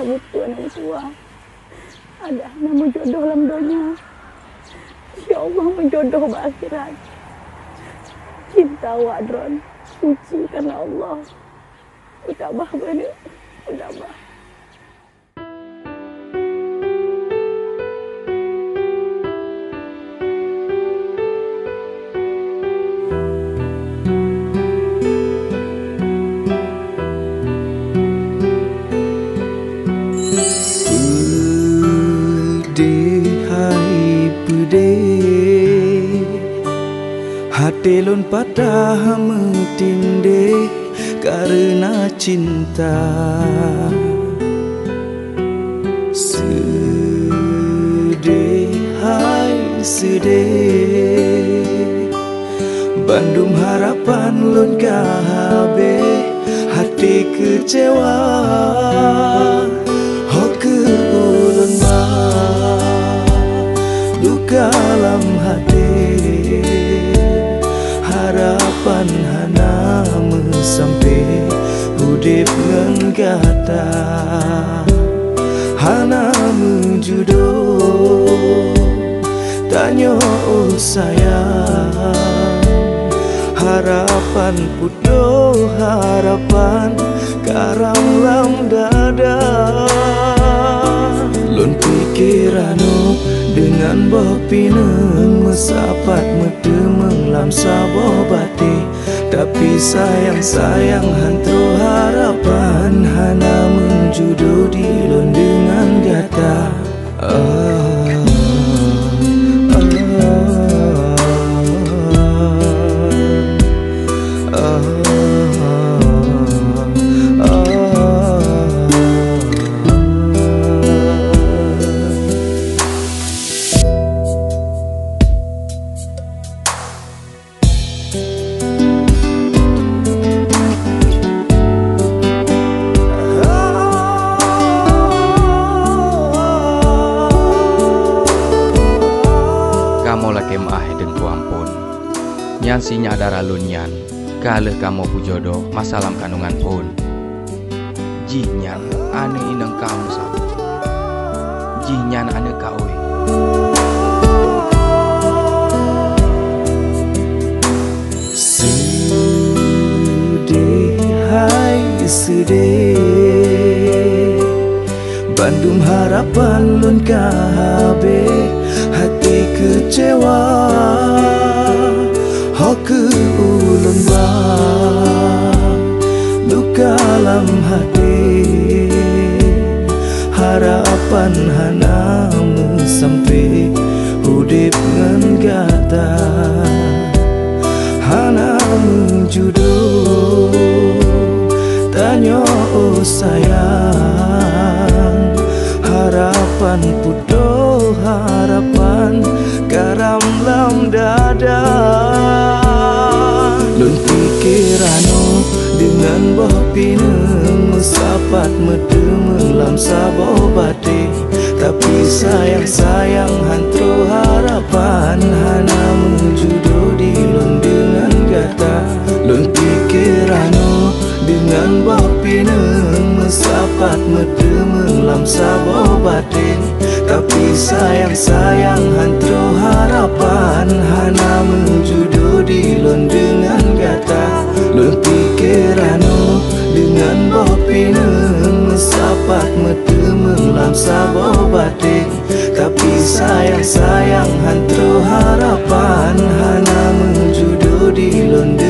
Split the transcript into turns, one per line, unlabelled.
butuh anak tua. Ada nama jodoh dalam dunia. Ya Allah menjodoh berakhirat. Cinta awak Dron suci karena Allah. Udah bah bener. Udah bah.
Hati lun patah metindih karena cinta. Sedih, hai sedih, bandum harapan lun kabe, hati kecewa. Hoke ulun ba luka dalam hati, harapan hana sampai hudip ngan kata hana menjudoh tanya oh sayang, harapan pudoh harapan karam lam dada. Lun pikiranu dengan boh pineng mesapat medemeng lam saboh bati, tapi sayang hantro harapan hana menjudo di lon dengan gata.
Nyan si nyadar alunyan, kaleh kamu pujodoh masalam kandungan pun. Jinyan ane inang kamu sabu, jinyan ane kawe.
Sedih, hai sedih, bandum harapan lun kabe, hati kecewa. Hoke ulun ba luka dalam hati, harapan hana sampai hudip ngan gata hana menjudoh tanya oh sayang, harapan pudoh harapan karam lam dada. Lun pikiranu dengan boh pineng mesapat medemeng lam saboh bati, tapi sayang hantro harapan hana menjudo di lun dengan gata. Lun pikiranu dengan boh pineng mesapat medemeng lam saboh bati, tapi sayang hantro harapan hana menjudo di lon dengan gata. Lun pikiranu dengan boh pineng mesapat medemeng lam saboh bati, tapi sayang hantro harapan hana menjudo di lon.